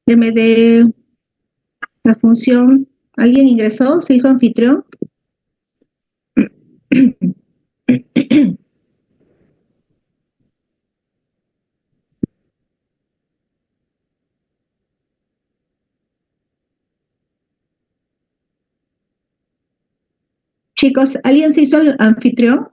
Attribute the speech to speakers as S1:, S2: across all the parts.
S1: que me dé la función. ¿Alguien ingresó? ¿Se hizo anfitrión? Chicos, ¿alguien se hizo anfitrión?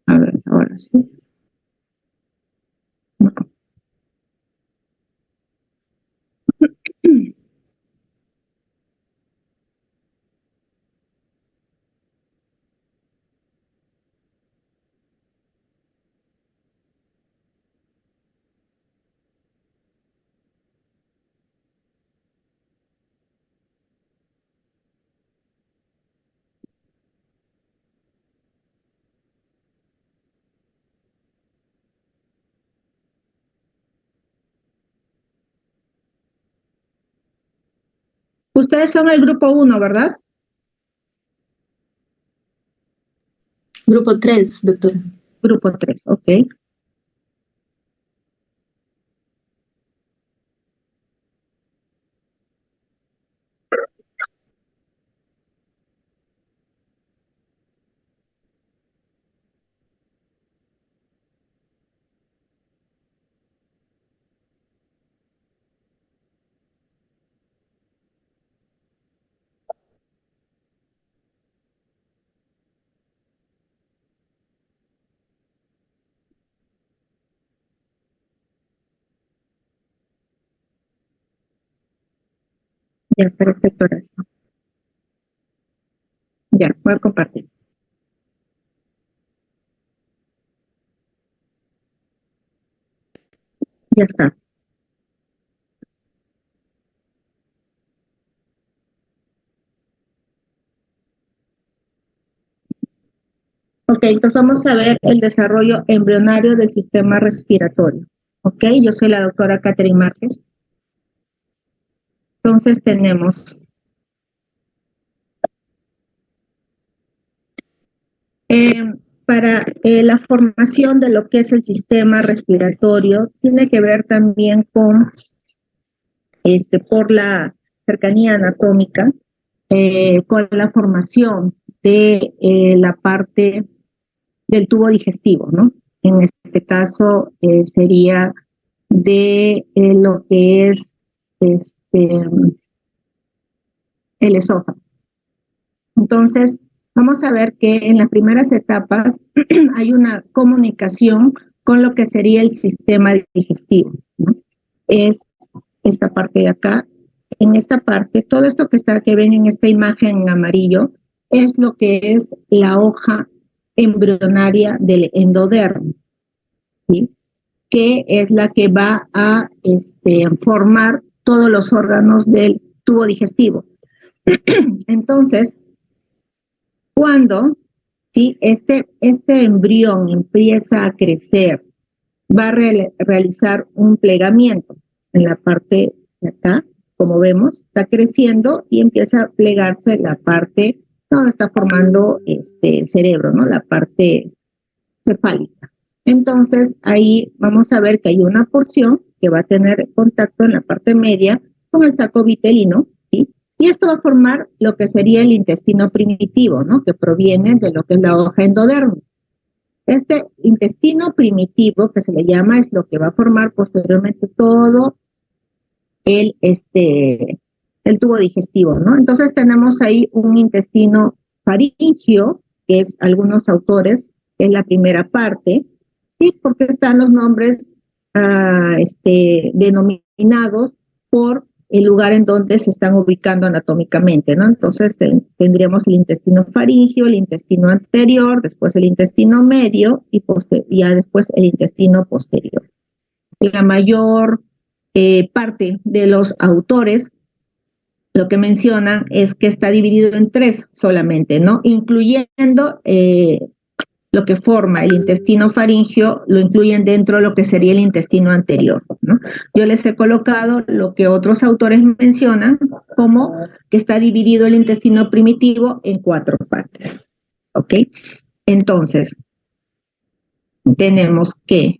S1: A ver, ahora sí. No. Ustedes son el grupo 1, ¿verdad?
S2: Grupo 3, doctora.
S1: Grupo 3, ok. Ya, perfecto, gracias. Ya, voy a compartir. Ya está. Ok, entonces vamos a ver el desarrollo embrionario del sistema respiratorio. Ok, yo soy la doctora Catherine Márquez. Entonces tenemos para la formación de lo que es el sistema respiratorio, tiene que ver también con, por la cercanía anatómica, con la formación de la parte del tubo digestivo, ¿no? En este caso sería de lo que es el esófago. Entonces, vamos a ver que en las primeras etapas hay una comunicación con lo que sería el sistema digestivo, ¿no? Es esta parte de acá. En esta parte, todo esto que ven en esta imagen en amarillo es lo que es la hoja embrionaria del endodermo, ¿sí? Que es la que va a formar todos los órganos del tubo digestivo. Entonces, cuando ¿sí? este embrión empieza a crecer, va a realizar un plegamiento en la parte de acá, como vemos, está creciendo y empieza a plegarse la parte donde está formando el cerebro, ¿no? La parte cefálica. Entonces, ahí vamos a ver que hay una porción que va a tener contacto en la parte media con el saco vitelino, ¿sí? Y esto va a formar lo que sería el intestino primitivo, ¿no? Que proviene de lo que es la hoja endodérmica. Este intestino primitivo, que se le llama, es lo que va a formar posteriormente todo el, el tubo digestivo, ¿no? Entonces tenemos ahí un intestino faríngeo, que es algunos autores, que es la primera parte, ¿sí? Porque están los nombres denominados por el lugar en donde se están ubicando anatómicamente, ¿no? Entonces tendríamos el intestino faríngeo, el intestino anterior, después el intestino medio y ya después el intestino posterior. La mayor parte de los autores lo que mencionan es que está dividido en 3 solamente, ¿no? Incluyendo lo que forma el intestino faríngeo, lo incluyen dentro de lo que sería el intestino anterior, ¿no? Yo les he colocado lo que otros autores mencionan como que está dividido el intestino primitivo en 4 partes, ¿ok? Entonces, tenemos que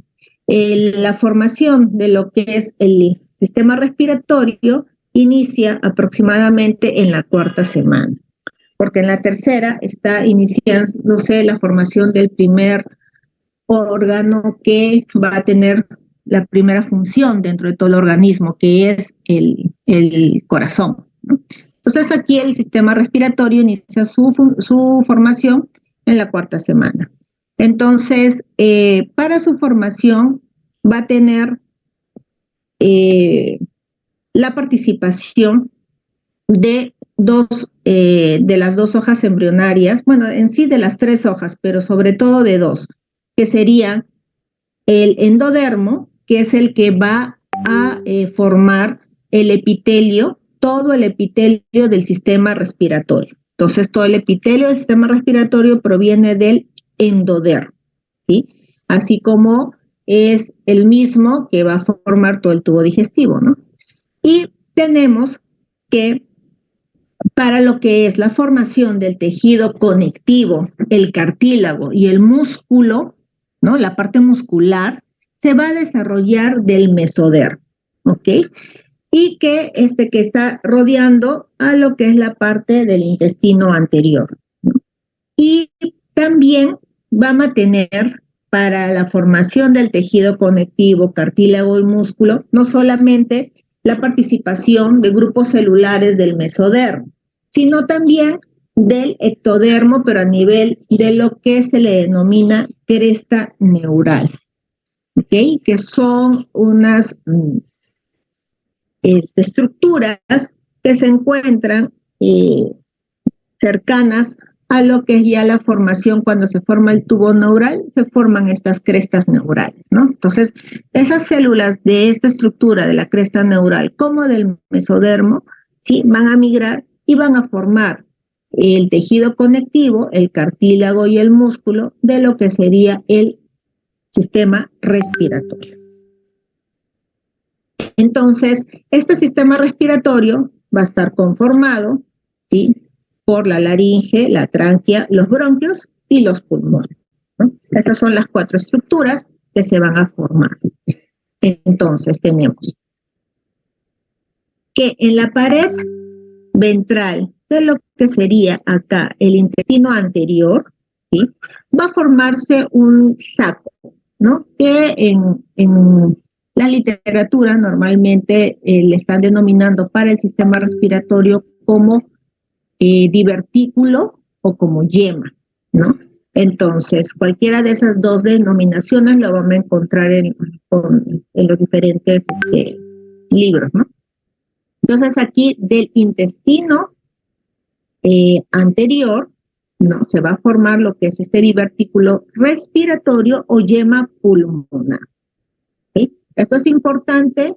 S1: la formación de lo que es el sistema respiratorio inicia aproximadamente en la cuarta semana, porque en la tercera está iniciándose la formación del primer órgano que va a tener la primera función dentro de todo el organismo, que es el corazón, ¿no? Entonces aquí el sistema respiratorio inicia su formación en la cuarta semana. Entonces, para su formación va a tener la participación de las dos hojas embrionarias, bueno, en sí de las 3 hojas, pero sobre todo de 2, que serían el endodermo, que es el que va a formar el epitelio, todo el epitelio del sistema respiratorio. Entonces, todo el epitelio del sistema respiratorio proviene del endodermo, ¿sí? Así como es el mismo que va a formar todo el tubo digestivo, ¿no? Y tenemos que para lo que es la formación del tejido conectivo, el cartílago y el músculo, ¿no? La parte muscular se va a desarrollar del mesodermo, ¿ok? Y que está rodeando a lo que es la parte del intestino anterior, ¿no? Y también vamos a tener para la formación del tejido conectivo, cartílago y músculo, no solamente la participación de grupos celulares del mesodermo, sino también del ectodermo, pero a nivel de lo que se le denomina cresta neural, ¿ok? Que son unas estructuras que se encuentran cercanas a lo que es ya la formación. Cuando se forma el tubo neural, se forman estas crestas neurales, ¿no? Entonces, esas células de esta estructura de la cresta neural como del mesodermo, ¿sí? Van a migrar y van a formar el tejido conectivo, el cartílago y el músculo de lo que sería el sistema respiratorio. Entonces, este sistema respiratorio va a estar conformado, ¿sí? Por la laringe, la tráquea, los bronquios y los pulmones, ¿no? Estas son las 4 estructuras que se van a formar. Entonces tenemos que en la pared ventral de lo que sería acá el intestino anterior, ¿sí? Va a formarse un saco, ¿no? Que en la literatura normalmente le están denominando para el sistema respiratorio como divertículo o como yema, ¿no? Entonces, cualquiera de esas 2 denominaciones lo vamos a encontrar en los diferentes libros, ¿no? Entonces, aquí del intestino anterior, ¿no? Se va a formar lo que es este divertículo respiratorio o yema pulmonar, ¿sí? Esto es importante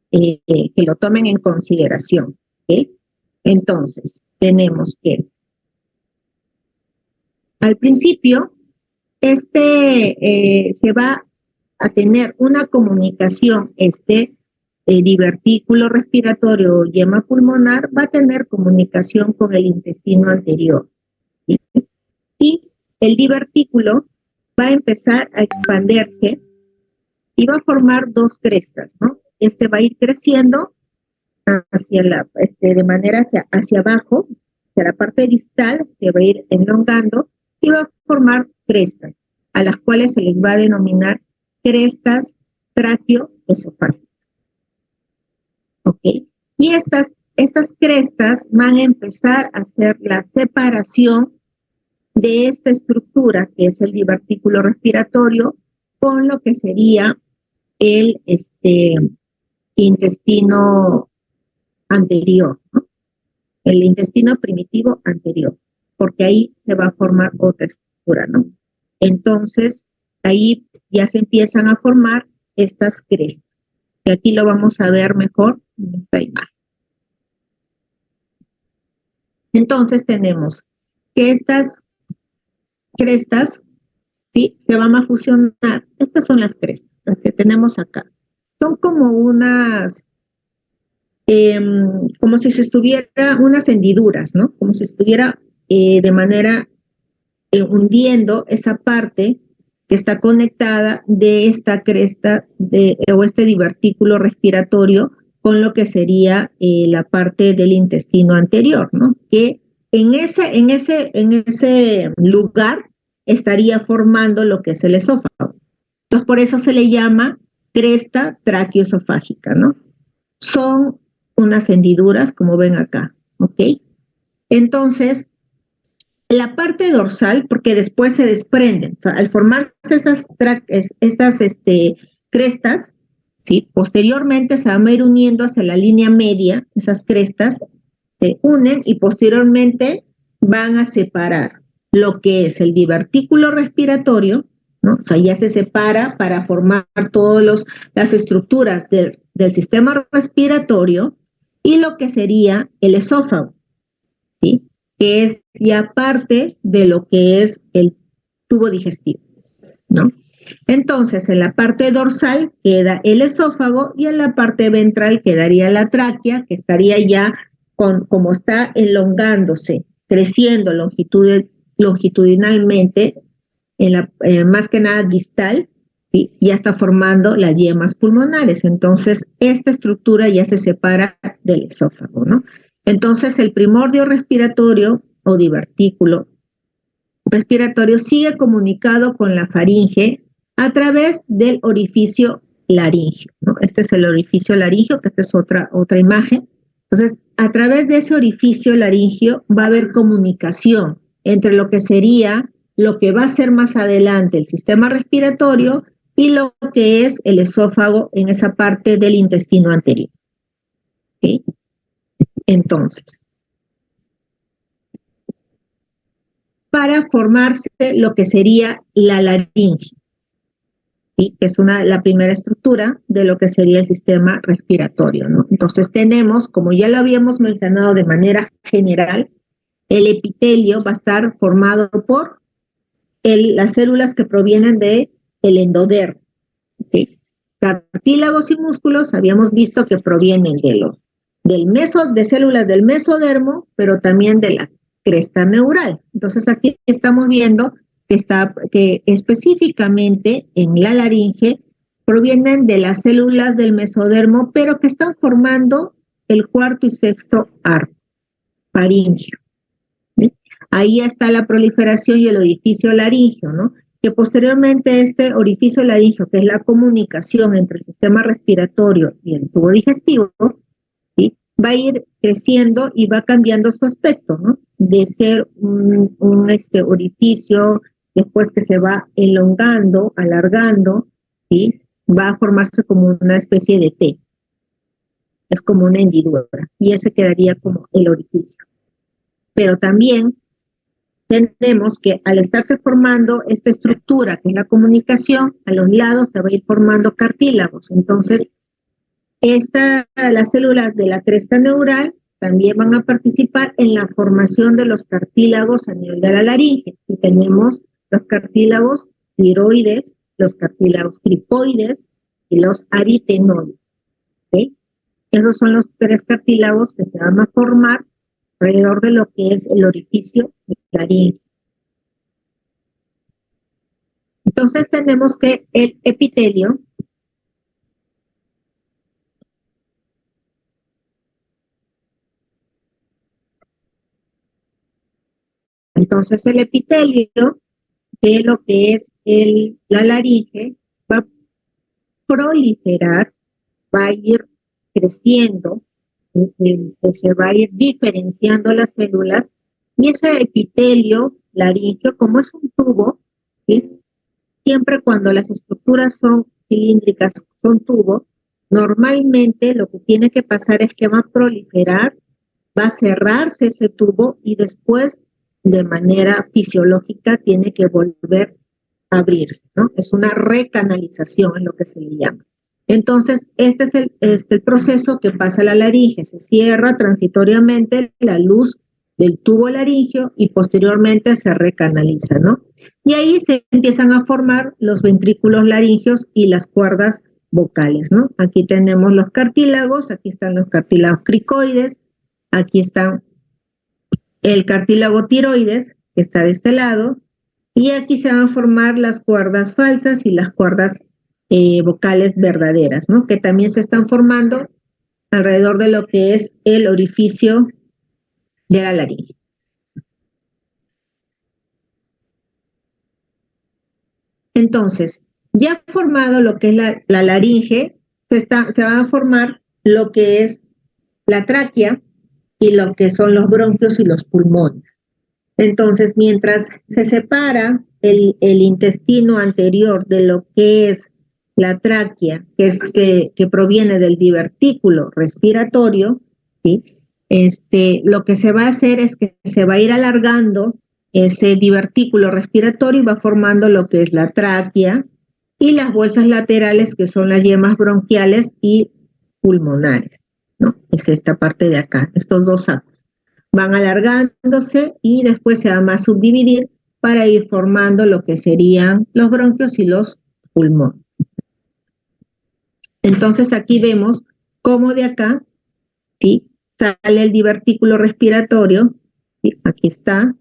S1: que lo tomen en consideración, ¿sí? Entonces, tenemos que al principio se va a tener una comunicación, divertículo respiratorio o yema pulmonar va a tener comunicación con el intestino anterior, ¿sí? Y el divertículo va a empezar a expandirse y va a formar 2 crestas, ¿no? Va a ir creciendo de manera hacia abajo, hacia la parte distal, se va a ir elongando y va a formar crestas, a las cuales se les va a denominar crestas tráqueo-esofágicas, ¿ok? Y estas crestas van a empezar a hacer la separación de esta estructura, que es el divertículo respiratorio, con lo que sería el intestino anterior, ¿no? El intestino primitivo anterior, porque ahí se va a formar otra estructura, ¿no? Entonces, ahí ya se empiezan a formar estas crestas, y aquí lo vamos a ver mejor en esta imagen. Entonces, tenemos que estas crestas, ¿sí? Se van a fusionar. Estas son las crestas, las que tenemos acá. Son como unas como si se estuviera unas hendiduras, ¿no? Como si estuviera de manera hundiendo esa parte que está conectada de esta cresta o este divertículo respiratorio con lo que sería la parte del intestino anterior, ¿no? Que en ese lugar estaría formando lo que es el esófago. Entonces, por eso se le llama cresta traqueoesofágica, ¿no? Son unas hendiduras, como ven acá, ¿ok? Entonces, la parte dorsal, porque después se desprenden, o sea, al formarse esas crestas, ¿sí? Posteriormente se van a ir uniendo hacia la línea media, esas crestas se unen y posteriormente van a separar lo que es el divertículo respiratorio, ¿no? O sea, ya se separa para formar todas las estructuras del sistema respiratorio y lo que sería el esófago, ¿sí? Que es ya parte de lo que es el tubo digestivo, ¿no? Entonces, en la parte dorsal queda el esófago y en la parte ventral quedaría la tráquea, que estaría ya como está elongándose, creciendo longitudinalmente, más que nada distal, ¿sí? Ya está formando las yemas pulmonares. Entonces, esta estructura ya se separa del esófago, ¿no? Entonces, el primordio respiratorio o divertículo respiratorio sigue comunicado con la faringe a través del orificio laringio, ¿no? Este es el orificio laringio, que esta es otra imagen. Entonces, a través de ese orificio laringio va a haber comunicación entre lo que sería, lo que va a ser más adelante el sistema respiratorio y lo que es el esófago en esa parte del intestino anterior. ¿Sí? Entonces, para formarse lo que sería la laringe, ¿sí? Que es la primera estructura de lo que sería el sistema respiratorio, ¿no? Entonces tenemos, como ya lo habíamos mencionado de manera general, el epitelio va a estar formado por las células que provienen del endodermo, ¿sí? Cartílagos y músculos habíamos visto que provienen de células del mesodermo, pero también de la cresta neural. Entonces aquí estamos viendo que específicamente en la laringe provienen de las células del mesodermo, pero que están formando el cuarto y sexto arco faríngeo, ¿sí? Ahí está la proliferación y el orificio laringio, ¿no? Que posteriormente este orificio laringio, que es la comunicación entre el sistema respiratorio y el tubo digestivo, ¿sí? Va a ir creciendo y va cambiando su aspecto, ¿no? De ser un orificio, después que se va elongando, alargando, ¿sí? Va a formarse como una especie de T. Es como una hendidura. Y ese quedaría como el orificio. Pero también tenemos que al estarse formando esta estructura, que es la comunicación, a los lados se va a ir formando cartílagos. Entonces, las células de la cresta neural también van a participar en la formación de los cartílagos a nivel de la laringe. Y tenemos los cartílagos tiroides, los cartílagos cricoides y los aritenoides, ¿sí? Esos son los tres cartílagos que se van a formar alrededor de lo que es el orificio laringe. Entonces tenemos que el epitelio de lo que es la laringe va a proliferar, va a ir creciendo, se va a ir diferenciando las células, y ese epitelio laringio, como es un tubo, ¿sí? Siempre cuando las estructuras son cilíndricas, son tubos, normalmente lo que tiene que pasar es que va a proliferar, va a cerrarse ese tubo y después de manera fisiológica tiene que volver a abrirse, ¿no? Es una recanalización, es lo que se le llama. Entonces, este es el proceso que pasa a la laringe. Se cierra transitoriamente la luz del tubo laringio y posteriormente se recanaliza, ¿no? Y ahí se empiezan a formar los ventrículos laringios y las cuerdas vocales, ¿no? Aquí tenemos los cartílagos, aquí están los cartílagos cricoides, aquí está el cartílago tiroides, que está de este lado, Y aquí se van a formar las cuerdas falsas y las cuerdas vocales verdaderas, ¿no? Que también se están formando alrededor de lo que es el orificio de la laringe. Entonces, ya formado lo que es la laringe, se van a formar lo que es la tráquea y lo que son los bronquios y los pulmones. Entonces, mientras se separa el intestino anterior de lo que es la tráquea, que proviene del divertículo respiratorio, ¿sí? Lo que se va a hacer es que se va a ir alargando ese divertículo respiratorio y va formando lo que es la tráquea y las bolsas laterales, que son las yemas bronquiales y pulmonares, ¿no? Es esta parte de acá, estos dos sacos. Van alargándose y después se van a subdividir para ir formando lo que serían los bronquios y los pulmones. Entonces aquí vemos cómo de acá, ¿sí?, sale el divertículo respiratorio, ¿sí?, aquí está,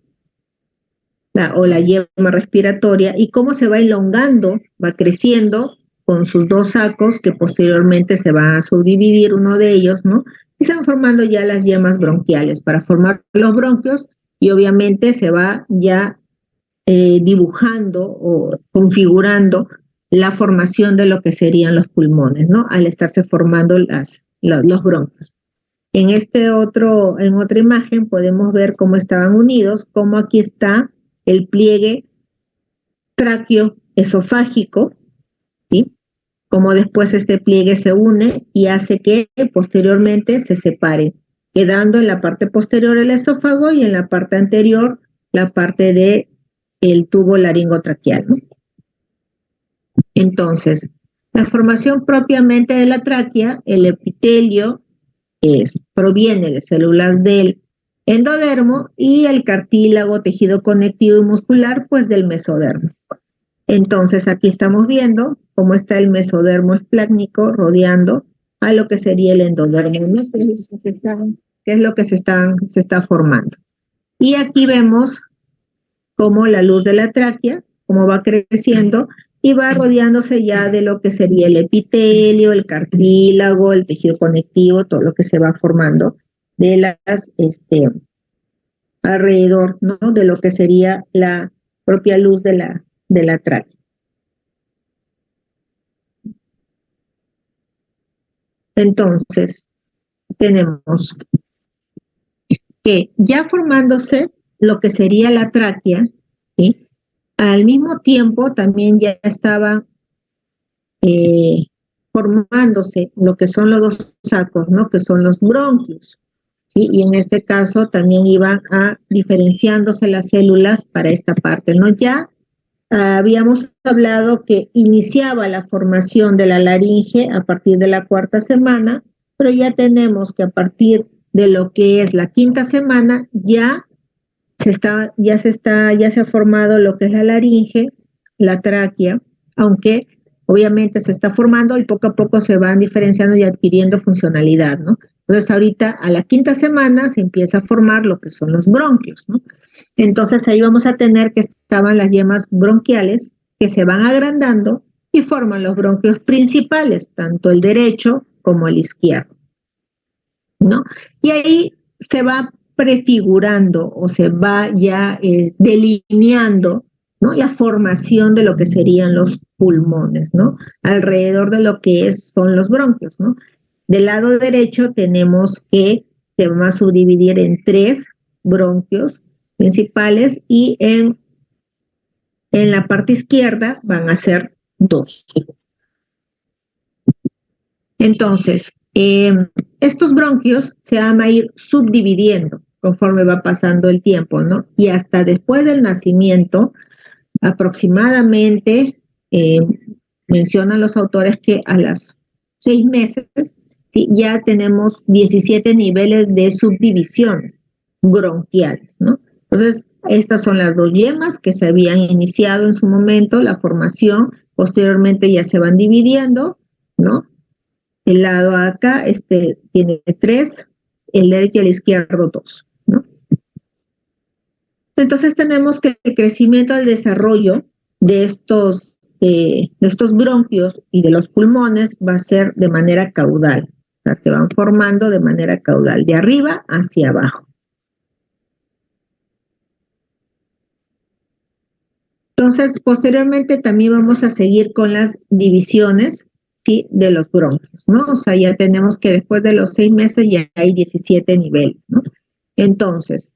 S1: la yema respiratoria, y cómo se va elongando, va creciendo con sus dos sacos, que posteriormente se va a subdividir uno de ellos, ¿no? Y se van formando ya las yemas bronquiales para formar los bronquios, y obviamente se va ya dibujando o configurando la formación de lo que serían los pulmones, ¿no? Al estarse formando los bronquios. En otra imagen podemos ver cómo estaban unidos, cómo aquí está el pliegue tráqueo-esofágico, ¿sí? Como después este pliegue se une y hace que posteriormente se separe, quedando en la parte posterior el esófago y en la parte anterior la parte de el tubo laringotraqueal, ¿no? Entonces, la formación propiamente de la tráquea, el epitelio proviene de células del endodermo y el cartílago, tejido conectivo y muscular, pues del mesodermo. Entonces aquí estamos viendo cómo está el mesodermo esplácnico rodeando a lo que sería el endodermo, ¿no? Que es lo que se está formando. Y aquí vemos cómo la luz de la tráquea, cómo va creciendo y va rodeándose ya de lo que sería el epitelio, el cartílago, el tejido conectivo, todo lo que se va formando de alrededor, ¿no?, de lo que sería la propia luz de la tráquea. Entonces, tenemos que ya formándose lo que sería la tráquea, ¿sí?, al mismo tiempo también ya estaban formándose lo que son los dos sacos, ¿no?, que son los bronquios, ¿sí? Y en este caso también iban a diferenciándose las células para esta parte, ¿no? Ya habíamos hablado que iniciaba la formación de la laringe a partir de la 4ª semana, pero ya tenemos que a partir de lo que es la 5ª semana ya se ha formado lo que es la laringe, la tráquea, aunque obviamente se está formando y poco a poco se van diferenciando y adquiriendo funcionalidad, ¿no? Entonces ahorita a la 5ª semana se empieza a formar lo que son los bronquios, ¿no? Entonces ahí vamos a tener que estaban las yemas bronquiales que se van agrandando y forman los bronquios principales, tanto el derecho como el izquierdo, ¿no? Y ahí se va prefigurando o se va ya delineando, ¿no?, la formación de lo que serían los pulmones, ¿no?, alrededor de lo que son los bronquios, ¿no? Del lado derecho tenemos que se van a subdividir en 3 bronquios principales y en la parte izquierda van a ser 2. Entonces, estos bronquios se van a ir subdividiendo conforme va pasando el tiempo, ¿no? Y hasta después del nacimiento, aproximadamente, mencionan los autores que a los 6 meses, ¿sí?, ya tenemos 17 niveles de subdivisiones bronquiales, ¿no? Entonces, estas son las 2 yemas que se habían iniciado en su momento, la formación, posteriormente ya se van dividiendo, ¿no? El lado acá tiene 3, el derecho y el izquierdo 2, ¿no? Entonces tenemos que el crecimiento del desarrollo de estos bronquios y de los pulmones va a ser de manera caudal. O sea, se van formando de manera caudal, de arriba hacia abajo. Entonces, posteriormente también vamos a seguir con las divisiones, ¿sí?, de los bronquios, ¿no? O sea, ya tenemos que después de los 6 meses ya hay 17 niveles, ¿no? Entonces,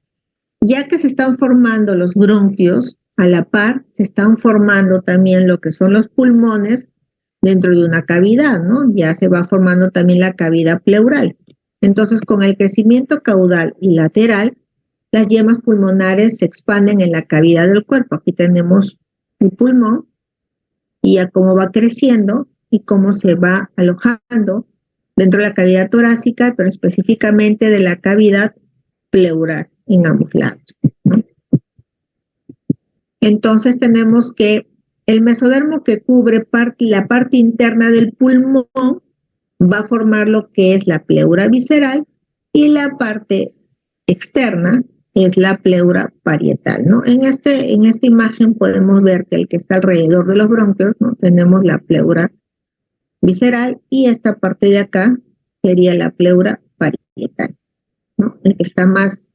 S1: ya que se están formando los bronquios, a la par se están formando también lo que son los pulmones dentro de una cavidad, ¿no? Ya se va formando también la cavidad pleural. Entonces, con el crecimiento caudal y lateral, las yemas pulmonares se expanden en la cavidad del cuerpo. Aquí tenemos el pulmón y ya cómo va creciendo y cómo se va alojando dentro de la cavidad torácica, pero específicamente de la cavidad pleural en ambos lados, ¿no? Entonces tenemos que el mesodermo que cubre la parte interna del pulmón va a formar lo que es la pleura visceral y la parte externa es la pleura parietal, ¿no? En esta imagen podemos ver que el que está alrededor de los bronquios, ¿no?, tenemos la pleura visceral y esta parte de acá sería la pleura parietal, ¿no? El que está más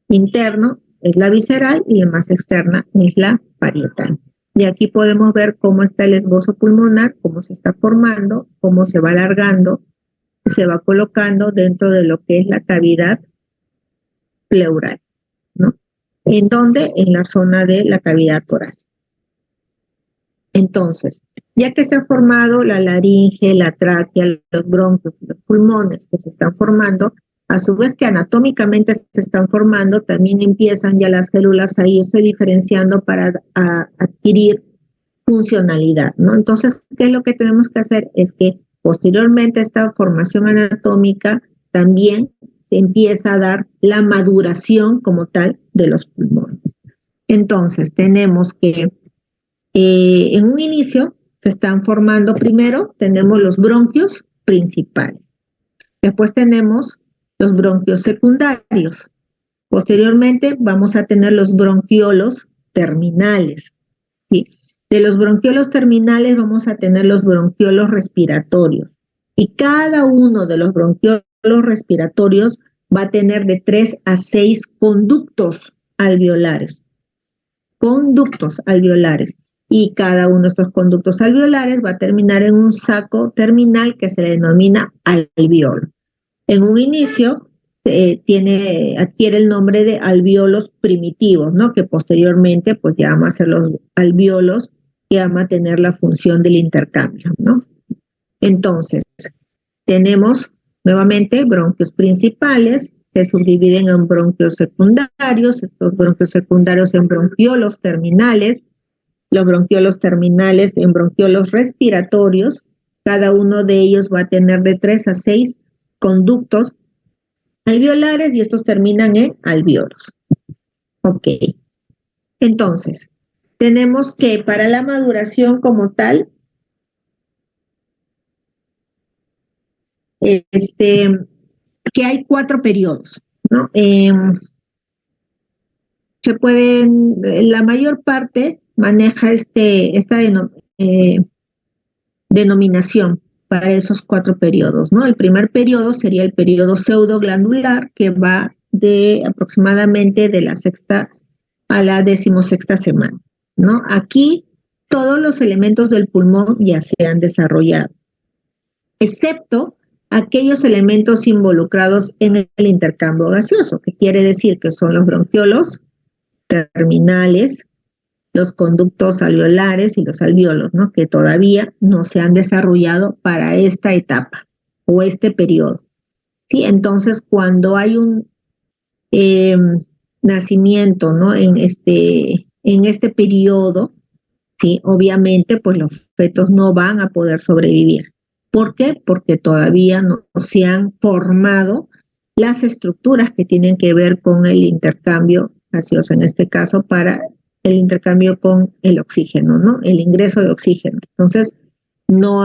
S1: interno es la visceral y la más externa es la parietal. Y aquí podemos ver cómo está el esbozo pulmonar, cómo se está formando, cómo se va alargando, se va colocando dentro de lo que es la cavidad pleural, ¿no? ¿En dónde? En la zona de la cavidad torácica. Entonces, ya que se ha formado la laringe, la tráquea, los bronquios, los pulmones que se están formando, a su vez que anatómicamente se están formando, también empiezan ya las células a irse diferenciando para adquirir funcionalidad, ¿no? Entonces, ¿qué es lo que tenemos que hacer? Es que posteriormente a esta formación anatómica también se empieza a dar la maduración como tal de los pulmones. Entonces, tenemos que en un inicio se están formando primero, tenemos los bronquios principales. Después tenemos los bronquios secundarios. Posteriormente vamos a tener los bronquiolos terminales, ¿sí? De los bronquiolos terminales vamos a tener los bronquiolos respiratorios. Y cada uno de los bronquiolos respiratorios va a tener de 3 a 6 conductos alveolares. Conductos alveolares. Y cada uno de estos conductos alveolares va a terminar en un saco terminal que se le denomina alveolo. En un inicio adquiere el nombre de alveolos primitivos, ¿no? Que posteriormente pues ya van a ser los alveolos que van a tener la función del intercambio, ¿no? Entonces, tenemos nuevamente bronquios principales, se subdividen en bronquios secundarios, estos bronquios secundarios en bronquiolos terminales, los bronquiolos terminales en bronquiolos respiratorios, cada uno de ellos va a tener de 3 a 6 conductos alveolares y estos terminan en alveolos. Ok. Entonces, tenemos que para la maduración como tal, que hay 4 periodos, ¿no? La mayor parte maneja esta denominación para esos 4 periodos, ¿no? El primer periodo sería el periodo pseudoglandular, que va de aproximadamente de la 6ª a la 16ª semana, ¿no? Aquí todos los elementos del pulmón ya se han desarrollado, excepto aquellos elementos involucrados en el intercambio gaseoso, que quiere decir que son los bronquiolos terminales, los conductos alveolares y los alveolos, ¿no? Que todavía no se han desarrollado para esta etapa o este periodo, ¿sí? Entonces, cuando hay un nacimiento, ¿no?, en este periodo, ¿sí?, obviamente, pues los fetos no van a poder sobrevivir. ¿Por qué? Porque todavía no se han formado las estructuras que tienen que ver con el intercambio gaseoso, en este caso para el intercambio con el oxígeno, ¿no? El ingreso de oxígeno. Entonces, no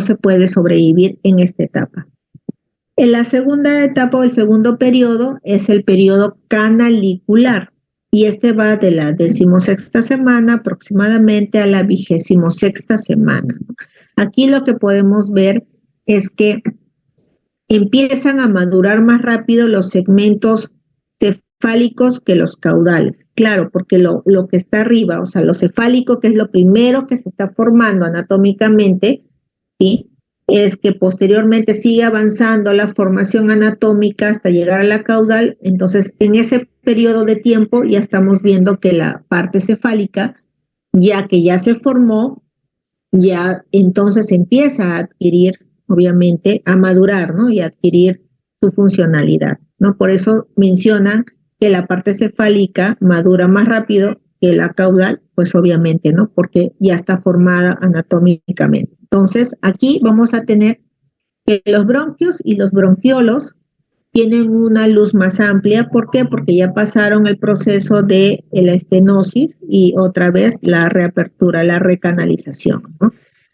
S1: se puede sobrevivir en esta etapa. En la segunda etapa o el segundo periodo es el periodo canalicular. y este va de la 16ª semana aproximadamente a la 26ª semana, ¿no? Aquí lo que podemos ver es que empiezan a madurar más rápido los segmentos cefálicos que los caudales. Claro, porque lo que está arriba, o sea, lo cefálico, que es lo primero que se está formando anatómicamente, ¿sí? Es que posteriormente sigue avanzando la formación anatómica hasta llegar a la caudal. Entonces, en ese periodo de tiempo ya estamos viendo que la parte cefálica, ya que ya se formó, ya entonces empieza a adquirir, obviamente, a madurar, ¿no? Y a adquirir su funcionalidad, ¿no? Por eso mencionan que la parte cefálica madura más rápido que la caudal, pues obviamente, ¿no? Porque ya está formada anatómicamente. Entonces, aquí vamos a tener que los bronquios y los bronquiolos tienen una luz más amplia. ¿Por qué? Porque ya pasaron el proceso de la estenosis y otra vez la reapertura, la recanalización, ¿no?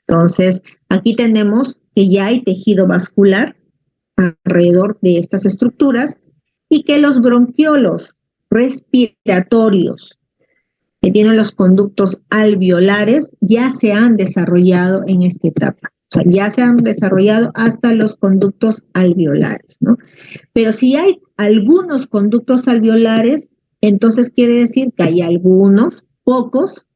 S1: Entonces, aquí tenemos que ya hay tejido vascular alrededor de estas estructuras y que los bronquiolos respiratorios que tienen los conductos alveolares ya se han desarrollado en esta etapa. O sea, ya se han desarrollado hasta los conductos alveolares, ¿no? Pero si hay algunos conductos alveolares, entonces quiere decir que hay algunos, pocos,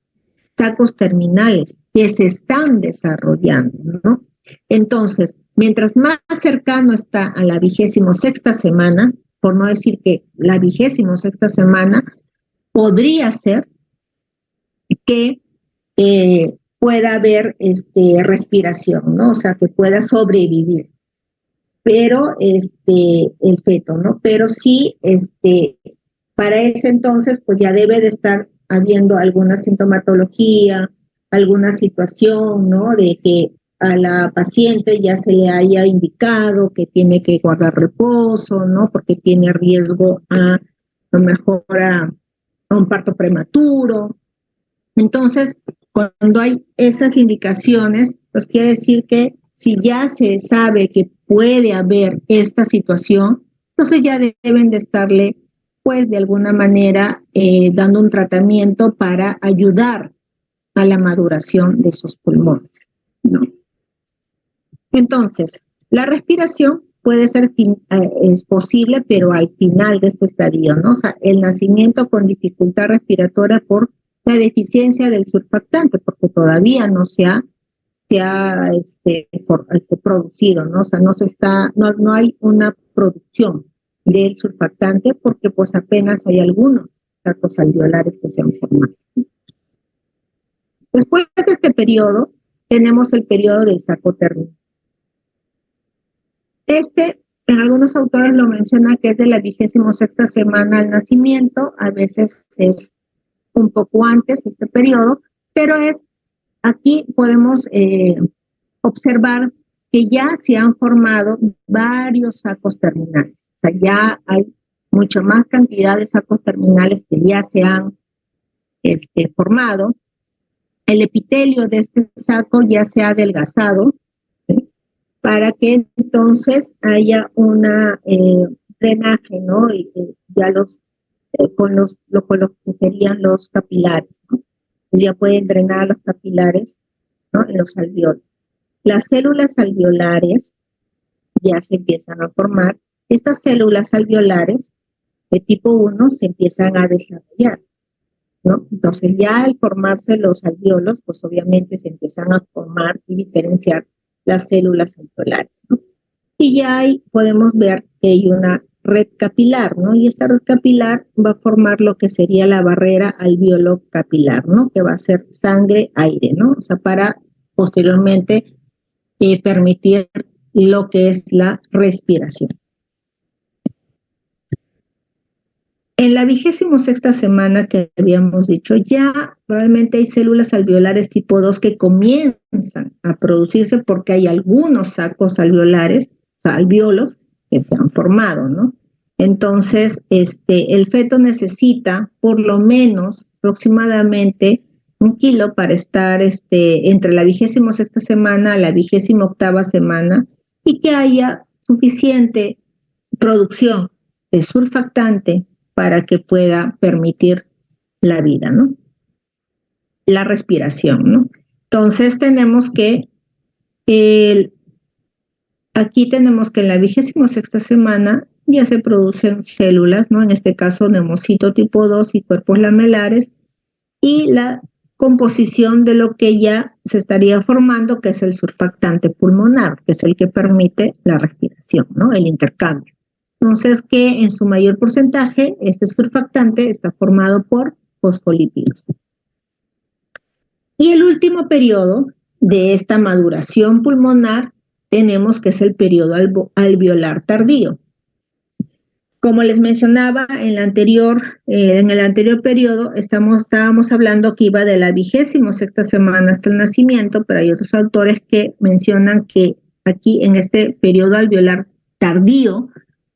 S1: sacos terminales que se están desarrollando, ¿no? Entonces, mientras más cercano está a la 26ª semana, por no decir que la 26ª semana, podría ser que pueda haber respiración, ¿no? O sea, que pueda sobrevivir, pero el feto, ¿no? Pero sí, para ese entonces, pues ya debe de estar habiendo alguna sintomatología, alguna situación, ¿no? De que a la paciente ya se le haya indicado que tiene que guardar reposo, ¿no? Porque tiene riesgo a lo mejor a un parto prematuro. Entonces, cuando hay esas indicaciones, pues quiere decir que si ya se sabe que puede haber esta situación, entonces ya deben de estarle, pues de alguna manera, dando un tratamiento para ayudar a la maduración de esos pulmones, ¿no? Entonces, la respiración puede ser es posible, pero al final de este estadio, ¿no? O sea, el nacimiento con dificultad respiratoria por la deficiencia del surfactante, porque todavía no se ha producido, ¿no? O sea, no hay una producción del surfactante porque pues apenas hay algunos sacos alveolares que se han formado. Después de este periodo, tenemos el periodo del saco terminal. En algunos autores lo mencionan que es de la 26ª semana al nacimiento, a veces es un poco antes este periodo, pero aquí podemos observar que ya se han formado varios sacos terminales. O sea, ya hay mucha más cantidad de sacos terminales que ya se han formado. El epitelio de este saco ya se ha adelgazado, ¿sí? Para que entonces haya una drenaje, ¿no? Y ya con lo que serían los capilares, ¿no? Ya pueden drenar los capilares, ¿no? En los alveolos. Las células alveolares ya se empiezan a formar. Estas células alveolares de tipo 1 se empiezan a desarrollar, ¿no? Entonces ya al formarse los alveolos, pues obviamente se empiezan a formar y diferenciar las células alveolares, ¿no? Y ya podemos ver que hay una red capilar, ¿no? Y esta red capilar va a formar lo que sería la barrera alveolo capilar, ¿no? Que va a ser sangre-aire, ¿no? O sea, para posteriormente permitir lo que es la respiración. En la 26ª semana que habíamos dicho, ya probablemente hay células alveolares tipo 2 que comienzan a producirse porque hay algunos sacos alveolares, o sea, alveolos, que se han formado, ¿no? Entonces, el feto necesita por lo menos aproximadamente 1 kilo para estar entre la 26ª semana a la 28ª semana y que haya suficiente producción de surfactante para que pueda permitir la vida, ¿no? La respiración, ¿no? Entonces tenemos que aquí tenemos que en la 26ª semana ya se producen células, ¿no? En este caso, neumocito tipo 2 y cuerpos lamelares, y la composición de lo que ya se estaría formando, que es el surfactante pulmonar, que es el que permite la respiración, ¿no? El intercambio. Entonces, que en su mayor porcentaje, este surfactante está formado por fosfolípidos. Y el último periodo de esta maduración pulmonar tenemos que es el periodo alveolar tardío. Como les mencionaba en el anterior periodo, estábamos hablando que iba de la 26ª semana hasta el nacimiento, pero hay otros autores que mencionan que aquí en este periodo alveolar tardío,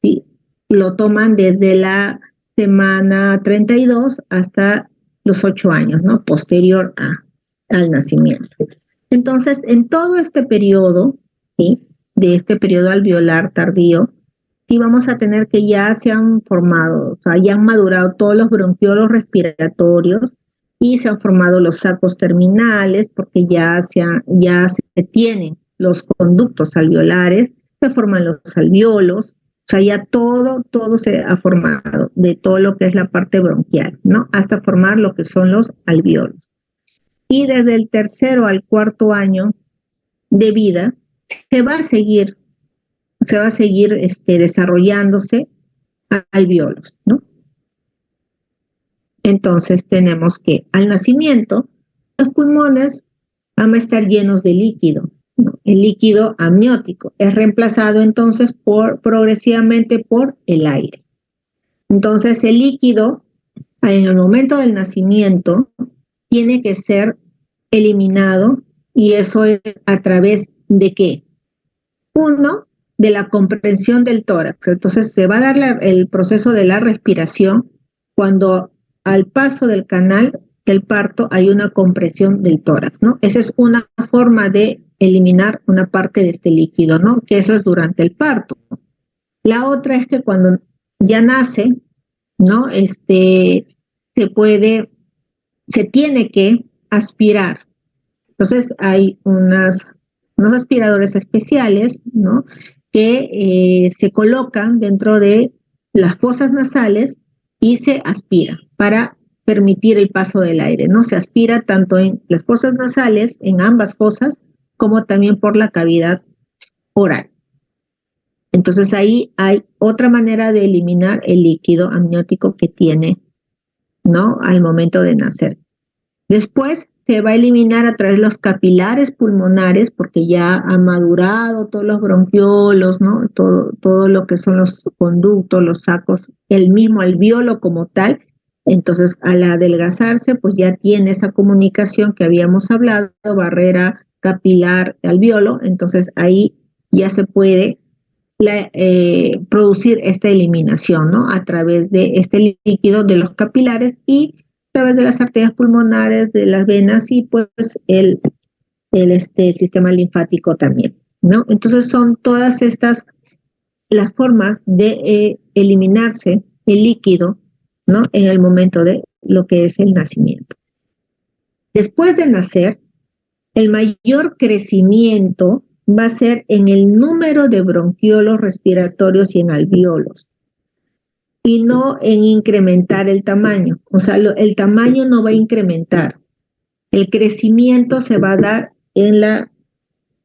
S1: ¿sí?, lo toman desde la semana 32 hasta los 8 años, ¿no? Posterior al nacimiento. Entonces, en todo este periodo, ¿sí?, de este periodo alveolar tardío, sí vamos a tener que ya se han formado, o sea, ya han madurado todos los bronquiolos respiratorios y se han formado los sacos terminales porque ya se tienen los conductos alveolares, se forman los alveolos, o sea, ya todo se ha formado de todo lo que es la parte bronquial, ¿no? Hasta formar lo que son los alveolos. Y desde el 3º al 4º año de vida se va a seguir desarrollándose alveolos, ¿no? Entonces tenemos que al nacimiento los pulmones van a estar llenos de líquido, ¿no? El líquido amniótico es reemplazado entonces progresivamente por el aire. Entonces el líquido en el momento del nacimiento tiene que ser eliminado, y eso es a través de ¿qué? Uno, de la comprensión del tórax. Entonces se va a dar el proceso de la respiración cuando al paso del canal del parto hay una compresión del tórax, ¿no? Esa es una forma de eliminar una parte de este líquido, ¿no? Que eso es durante el parto. La otra es que cuando ya nace, ¿no? Se tiene que aspirar. Entonces hay unos aspiradores especiales, ¿no?, que se colocan dentro de las fosas nasales y se aspira para permitir el paso del aire, ¿no? Se aspira tanto en las fosas nasales, en ambas fosas, como también por la cavidad oral. Entonces ahí hay otra manera de eliminar el líquido amniótico que tiene, ¿no?, al momento de nacer. Después se va a eliminar a través de los capilares pulmonares porque ya ha madurado todos los bronquiolos, ¿no? Todo lo que son los conductos, los sacos, el mismo alveolo como tal. Entonces, al adelgazarse, pues ya tiene esa comunicación que habíamos hablado, barrera capilar alveolo. Entonces, ahí ya se puede producir esta eliminación, ¿no?, a través de este líquido de los capilares y a través de las arterias pulmonares, de las venas y pues el sistema linfático también, ¿no? Entonces son todas estas las formas de eliminarse el líquido, ¿no?, en el momento de lo que es el nacimiento. Después de nacer, el mayor crecimiento va a ser en el número de bronquiolos respiratorios y en alveolos, y no en incrementar el tamaño. O sea, el tamaño no va a incrementar. El crecimiento se va a dar en la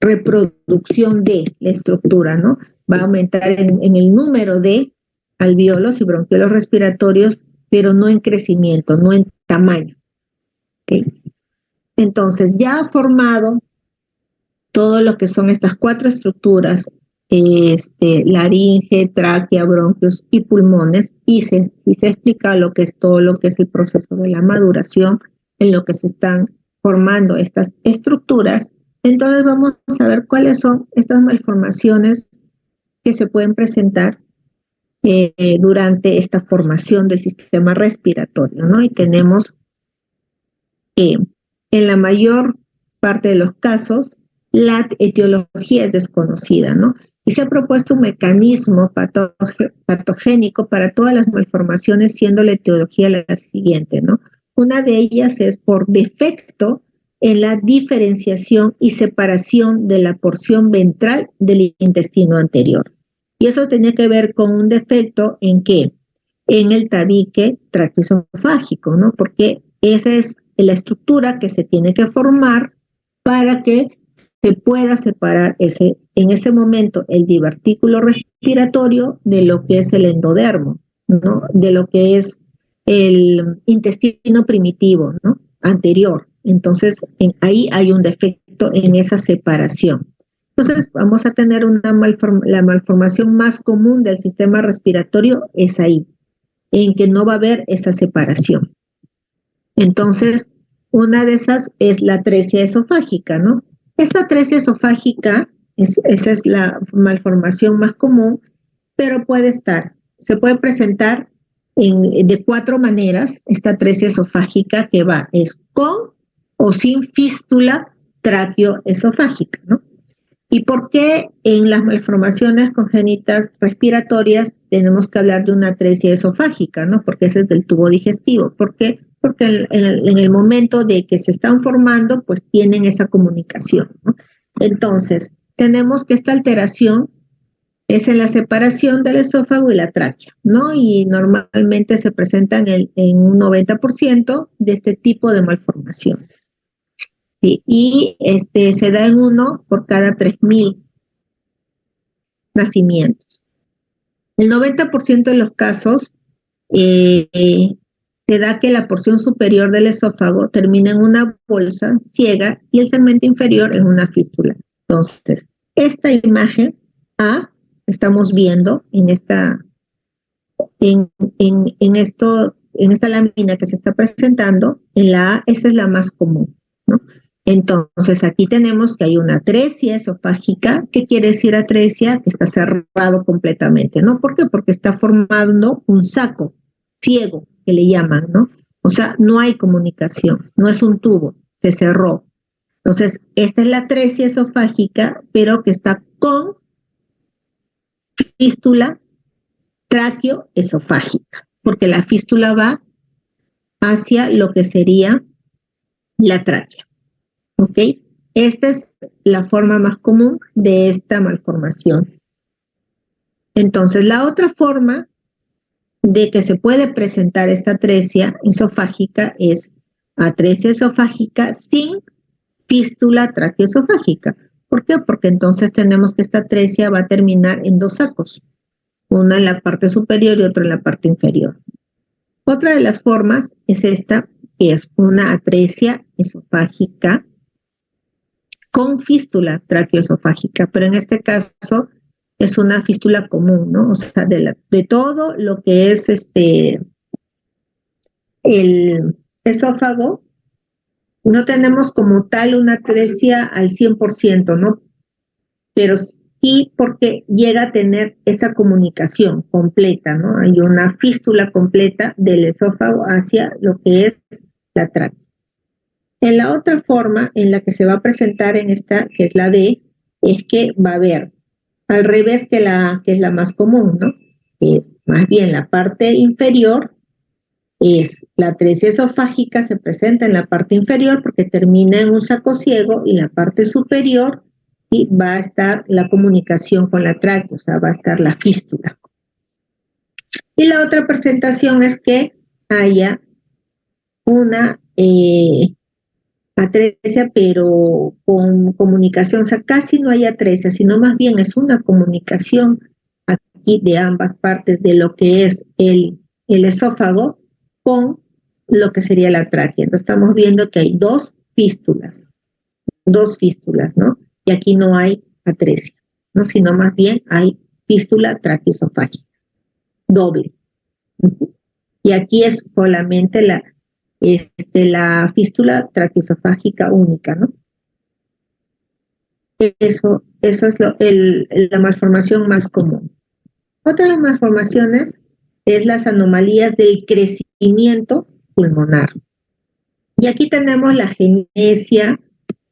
S1: reproducción de la estructura, ¿no? Va a aumentar en el número de alveolos y bronquiolos respiratorios, pero no en crecimiento, no en tamaño. ¿Okay? Entonces, ya ha formado todo lo que son estas 4 estructuras, laringe, tráquea, bronquios y pulmones, y se explica todo lo que es el proceso de la maduración, en lo que se están formando estas estructuras. Entonces vamos a ver cuáles son estas malformaciones que se pueden presentar durante esta formación del sistema respiratorio, ¿no? Y tenemos en la mayor parte de los casos la etiología es desconocida, ¿no? Y se ha propuesto un mecanismo patogénico para todas las malformaciones, siendo la etiología la siguiente, ¿no? Una de ellas es por defecto en la diferenciación y separación de la porción ventral del intestino anterior. Y eso tenía que ver con un defecto en qué? En el tabique traqueoesofágico, ¿no? Porque esa es la estructura que se tiene que formar para que se pueda separar en ese momento el divertículo respiratorio de lo que es el endodermo, ¿no? De lo que es el intestino primitivo, ¿no? Anterior. Entonces, ahí hay un defecto en esa separación. Entonces, vamos a tener la malformación más común del sistema respiratorio es ahí, en que no va a haber esa separación. Entonces, una de esas es la atresia esofágica, ¿no? Esta atresia esofágica, esa es la malformación más común, pero se puede presentar de 4 maneras, esta atresia esofágica que es con o sin fístula tráqueo-esofágica, ¿no? ¿Y por qué en las malformaciones congénitas respiratorias tenemos que hablar de una atresia esofágica, ¿no? Porque ese es del tubo digestivo. ¿Por qué? Porque en el momento de que se están formando, pues tienen esa comunicación, ¿no? Entonces, tenemos que esta alteración es en la separación del esófago y la tráquea, ¿no? Y normalmente se presentan en un 90% de este tipo de malformación. Sí, y se da en 1 por cada 3.000 nacimientos. El 90% de los casos se da que la porción superior del esófago termina en una bolsa ciega y el segmento inferior en una fístula. Entonces, esta imagen A estamos viendo en esta lámina que se está presentando, en la A, esa es la más común, ¿no? Entonces, aquí tenemos que hay una atresia esofágica. ¿Qué quiere decir atresia? Que está cerrado completamente, ¿no? ¿Por qué? Porque está formando un saco ciego, que le llaman, ¿no? O sea, no hay comunicación, no es un tubo, se cerró. Entonces, esta es la atresia esofágica, pero que está con fístula tráqueo-esofágica, porque la fístula va hacia lo que sería la tráquea. ¿Ok? Esta es la forma más común de esta malformación. Entonces, la otra forma de que se puede presentar esta atresia esofágica es atresia esofágica sin fístula tráqueo-esofágica. ¿Por qué? Porque entonces tenemos que esta atresia va a terminar en 2 sacos, una en la parte superior y otra en la parte inferior. Otra de las formas es esta, que es una atresia esofágica con fístula tráqueo-esofágica, pero en este caso es una fístula común, ¿no? O sea, de todo lo que es el esófago, no tenemos como tal una atresia al 100%, ¿no? Pero sí porque llega a tener esa comunicación completa, ¿no? Hay una fístula completa del esófago hacia lo que es la tráquea. En la otra forma en la que se va a presentar en esta, que es la D, es que va a haber al revés que es la más común, ¿no? Más bien la parte inferior es la atresia esofágica, se presenta en la parte inferior porque termina en un saco ciego, y la parte superior y va a estar la comunicación con la tráquea, o sea, va a estar la fístula. Y la otra presentación es que haya una atresia, pero con comunicación, o sea, casi no hay atresia, sino más bien es una comunicación aquí de ambas partes de lo que es el esófago con lo que sería la tráquea. Entonces estamos viendo que hay dos fístulas, ¿no? Y aquí no hay atresia, ¿no? Sino más bien hay fístula tráqueo-esofágica, doble. Y aquí es solamente la fístula tráqueo-esofágica única, ¿no? Eso es la malformación más común. Otra de las malformaciones es las anomalías del crecimiento pulmonar. Y aquí tenemos la genesia,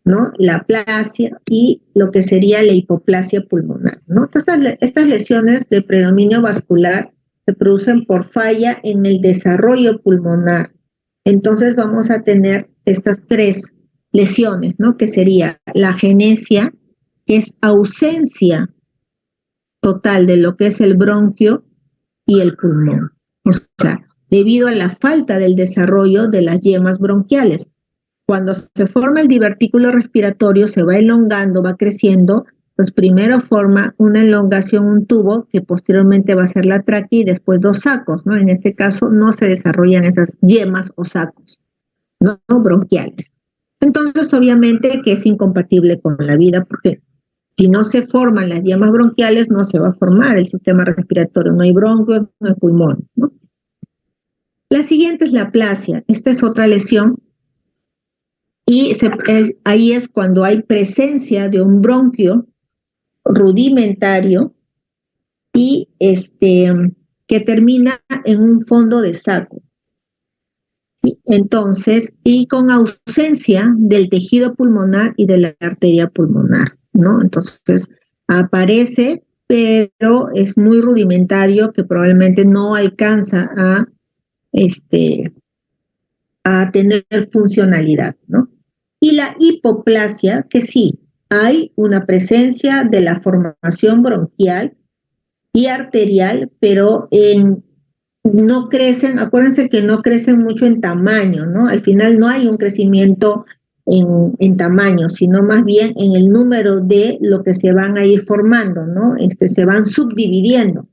S1: ¿no? La aplasia y lo que sería la hipoplasia pulmonar, ¿no? Entonces, estas lesiones de predominio vascular se producen por falla en el desarrollo pulmonar, Entonces vamos a tener estas tres lesiones, ¿no? Que sería la agenesia, que es ausencia total de lo que es el bronquio y el pulmón. O sea, debido a la falta del desarrollo de las yemas bronquiales. Cuando se forma el divertículo respiratorio, se va elongando, va creciendo, pues primero forma una elongación, un tubo, que posteriormente va a ser la tráquea y después dos sacos, ¿no? En este caso no se desarrollan esas yemas o sacos, ¿no? Bronquiales. Entonces, obviamente que es incompatible con la vida, porque si no se forman las yemas bronquiales, no se va a formar el sistema respiratorio, no hay bronquios, no hay pulmones, ¿no? La siguiente es la aplasia. Esta es otra lesión y ahí es cuando hay presencia de un bronquio rudimentario y que termina en un fondo de saco. Entonces, y con ausencia del tejido pulmonar y de la arteria pulmonar, ¿no? Entonces, aparece, pero es muy rudimentario, que probablemente no alcanza a tener funcionalidad, ¿no? Y la hipoplasia, que sí, hay una presencia de la formación bronquial y arterial, pero no crecen, acuérdense que no crecen mucho en tamaño, ¿no? Al final no hay un crecimiento en tamaño, sino más bien en el número de lo que se van a ir formando, ¿no? Se van subdividiendo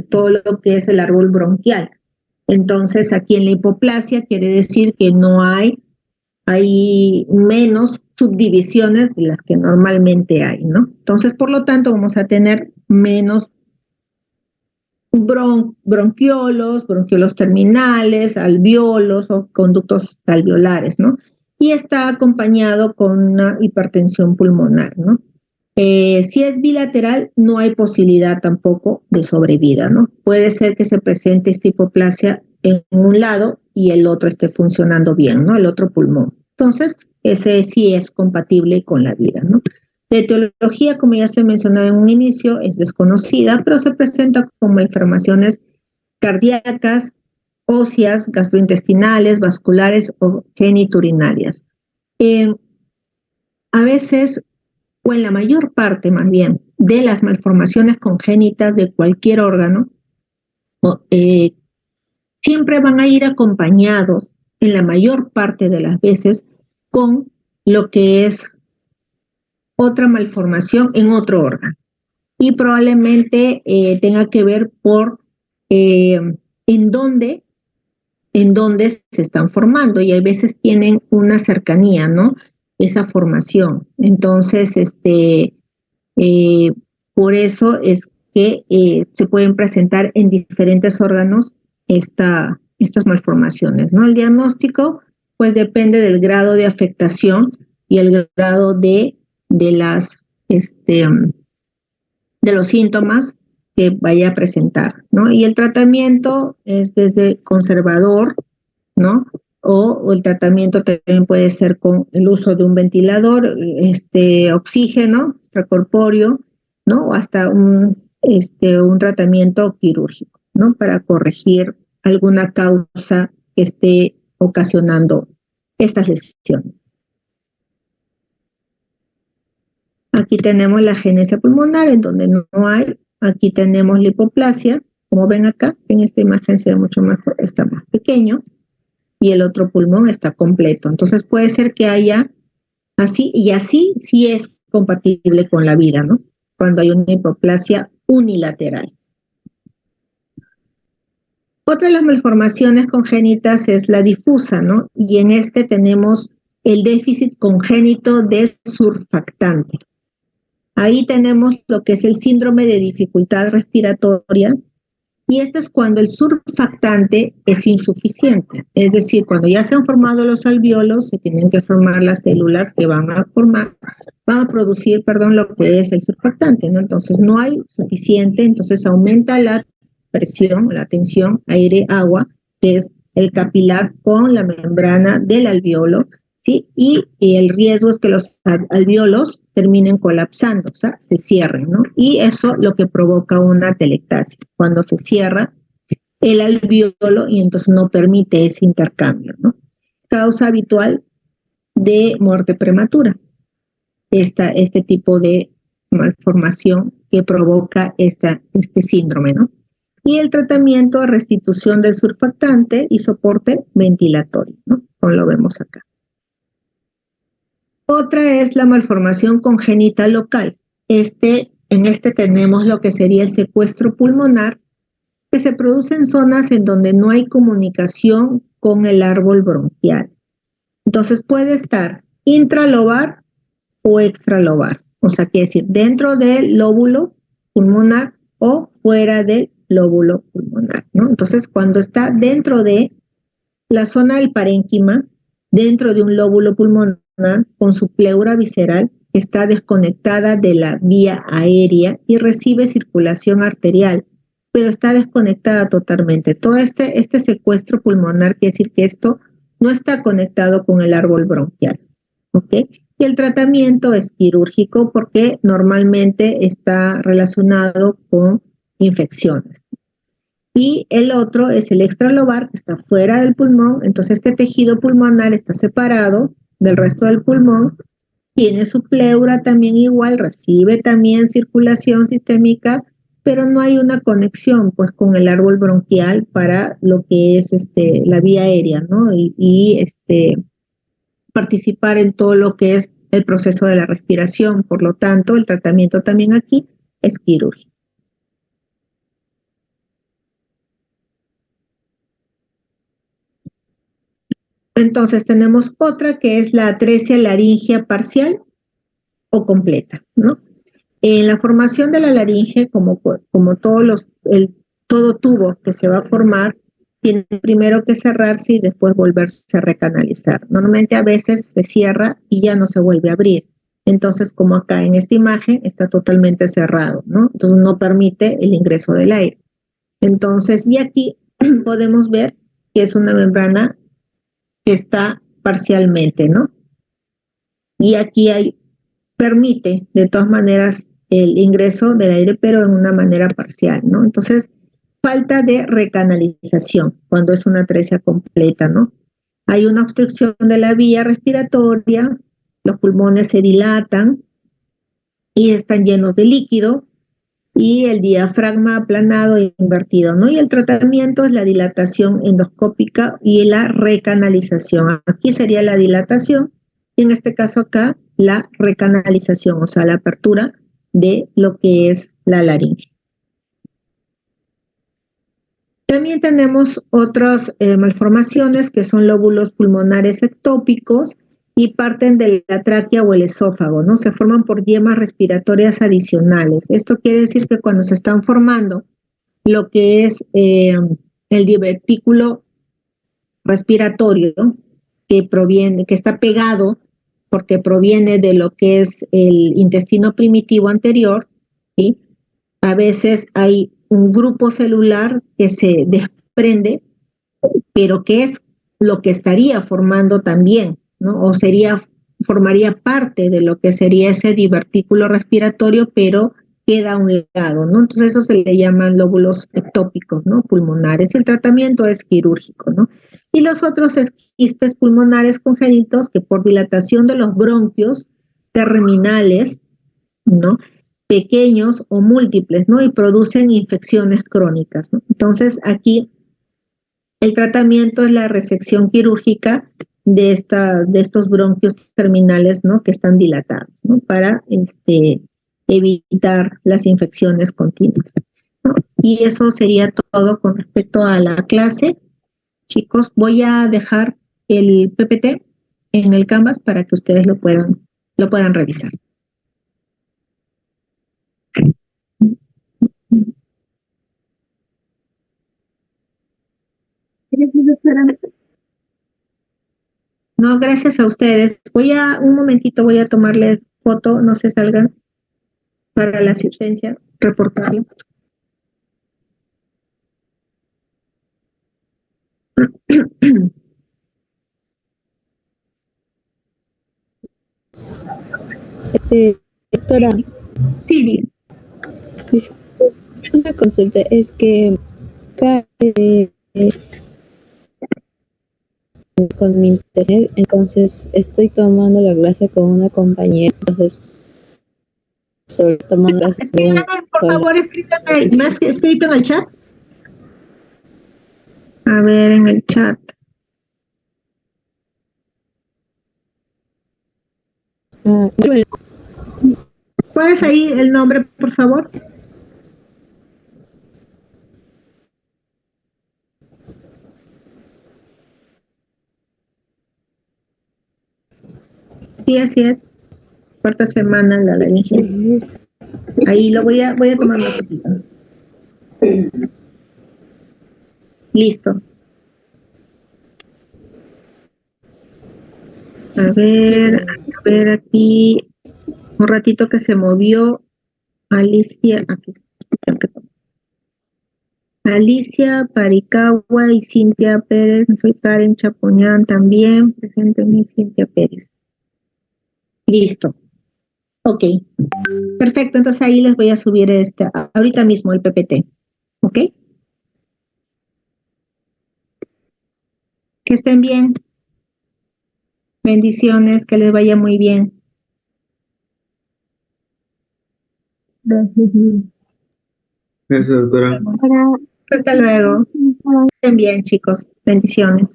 S1: todo lo que es el árbol bronquial. Entonces, aquí en la hipoplasia quiere decir que no hay menos subdivisiones de las que normalmente hay, ¿no? Entonces, por lo tanto, vamos a tener menos bronquiolos terminales, alveolos o conductos alveolares, ¿no? Y está acompañado con una hipertensión pulmonar, ¿no? Si es bilateral, no hay posibilidad tampoco de sobrevida, ¿no? Puede ser que se presente esta hipoplasia en un lado y el otro esté funcionando bien, ¿no? El otro pulmón. Entonces, ese sí es compatible con la vida, ¿no? La etiología, como ya se mencionaba en un inicio, es desconocida, pero se presenta como enfermaciones cardíacas, óseas, gastrointestinales, vasculares o geniturinarias. A veces, o en la mayor parte más bien, de las malformaciones congénitas de cualquier órgano, siempre van a ir acompañados, en la mayor parte de las veces, con lo que es otra malformación en otro órgano. Y probablemente tenga que ver por en dónde se están formando, y a veces tienen una cercanía, ¿no? Esa formación. Entonces, por eso es que se pueden presentar en diferentes órganos estas malformaciones, ¿no? El diagnóstico, pues depende del grado de afectación y el grado de los síntomas que vaya a presentar, ¿no? Y el tratamiento es desde conservador, ¿no? O el tratamiento también puede ser con el uso de un ventilador, oxígeno extracorpóreo, ¿no? O hasta un tratamiento quirúrgico, ¿no? Para corregir alguna causa que esté ocasionando estas lesiones. Aquí tenemos la agenesia pulmonar, en donde no hay. Aquí tenemos la hipoplasia, como ven acá, en esta imagen se ve mucho mejor, está más pequeño, y el otro pulmón está completo. Entonces puede ser que haya así, y así sí es compatible con la vida, ¿no? Cuando hay una hipoplasia unilateral. Otra de las malformaciones congénitas es la difusa, ¿no? Y en tenemos el déficit congénito de surfactante. Ahí tenemos lo que es el síndrome de dificultad respiratoria, y esto es cuando el surfactante es insuficiente. Es decir, cuando ya se han formado los alveolos, se tienen que formar las células que van a producir, lo que es el surfactante, ¿no? Entonces no hay suficiente, entonces aumenta la presión, la tensión aire-agua, que es el capilar con la membrana del alveolo, ¿sí? Y el riesgo es que los alveolos terminen colapsando, o sea, se cierren, ¿no? Y eso lo que provoca una atelectasia. Cuando se cierra el alveolo y entonces no permite ese intercambio, ¿no? Causa habitual de muerte prematura, este tipo de malformación que provoca este síndrome, ¿no? Y el tratamiento de restitución del surfactante y soporte ventilatorio, ¿no? Como lo vemos acá. Otra es la malformación congénita local. En este tenemos lo que sería el secuestro pulmonar, que se produce en zonas en donde no hay comunicación con el árbol bronquial. Entonces puede estar intralobar o extralobar, o sea, quiere decir dentro del lóbulo pulmonar o fuera del lóbulo pulmonar, ¿no? Entonces, cuando está dentro de la zona del parénquima, dentro de un lóbulo pulmonar con su pleura visceral, está desconectada de la vía aérea y recibe circulación arterial, pero está desconectada totalmente. Todo este secuestro pulmonar quiere decir que esto no está conectado con el árbol bronquial, ¿ok? Y el tratamiento es quirúrgico porque normalmente está relacionado con infecciones. Y el otro es el extralobar, que está fuera del pulmón, entonces este tejido pulmonar está separado del resto del pulmón, tiene su pleura también igual, recibe también circulación sistémica, pero no hay una conexión pues con el árbol bronquial para lo que es la vía aérea, ¿no? Y participar en todo lo que es el proceso de la respiración. Por lo tanto, el tratamiento también aquí es quirúrgico. Entonces tenemos otra que es la atresia laringea parcial o completa, ¿no? En la formación de la laringe, como todo tubo que se va a formar, tiene primero que cerrarse y después volverse a recanalizar. Normalmente a veces se cierra y ya no se vuelve a abrir. Entonces, como acá en esta imagen, está totalmente cerrado, ¿no? Entonces no permite el ingreso del aire. Entonces, y aquí podemos ver que es una membrana que está parcialmente, ¿no? Y aquí permite, de todas maneras, el ingreso del aire, pero en una manera parcial, ¿no? Entonces, falta de recanalización cuando es una atresia completa, ¿no? Hay una obstrucción de la vía respiratoria, los pulmones se dilatan y están llenos de líquido, y el diafragma aplanado e invertido, ¿no? Y el tratamiento es la dilatación endoscópica y la recanalización. Aquí sería la dilatación y en este caso acá la recanalización, o sea, la apertura de lo que es la laringe. También tenemos otras malformaciones que son lóbulos pulmonares ectópicos y parten de la tráquea o el esófago, ¿no? Se forman por yemas respiratorias adicionales. Esto quiere decir que cuando se están formando lo que es el divertículo respiratorio, que está pegado porque proviene de lo que es el intestino primitivo anterior, ¿sí? A veces hay un grupo celular que se desprende, pero que es lo que estaría formando también, ¿no? O formaría parte de lo que sería ese divertículo respiratorio, pero queda a un lado, ¿no? Entonces eso se le llaman lóbulos ectópicos, ¿no? Pulmonares. El tratamiento es quirúrgico, ¿no? Y los otros es quistes pulmonares congénitos que por dilatación de los bronquios terminales, ¿no? Pequeños o múltiples, ¿no? Y producen infecciones crónicas, ¿no? Entonces aquí el tratamiento es la resección quirúrgica de estos bronquios terminales, ¿no? Que están dilatados, ¿no? Para evitar las infecciones continuas, ¿no? Y eso sería todo con respecto a la clase. Chicos, voy a dejar el PPT en el Canvas para que ustedes lo puedan revisar. No, gracias a ustedes. Un momentito, voy a tomarles foto, no se salgan para la asistencia, reportarlo.
S3: Doctora,
S1: Sí, bien.
S3: una consulta, es que acá con mi internet, entonces estoy tomando la clase con una compañera, entonces estoy tomando clases
S1: Escríbeme, por
S3: sola.
S1: favor, escríbeme. ¿Me has escrito en el chat? A ver, en el chat. ¿Cuál es ahí el nombre, por favor? Sí, así es. Cuarta semana, la de ingeniería. Ahí lo voy a tomar una copita. Listo. A ver aquí. Un ratito que se movió Alicia. Aquí. Alicia Paricagua y Cintia Pérez. Soy Karen Chapoñán también. Presente mi Cintia Pérez. Listo. Ok. Perfecto. Entonces ahí les voy a subir ahorita mismo el PPT. ¿Ok? Que estén bien. Bendiciones. Que les vaya muy bien.
S4: Gracias, doctora.
S1: Hasta luego. Estén bien, chicos. Bendiciones.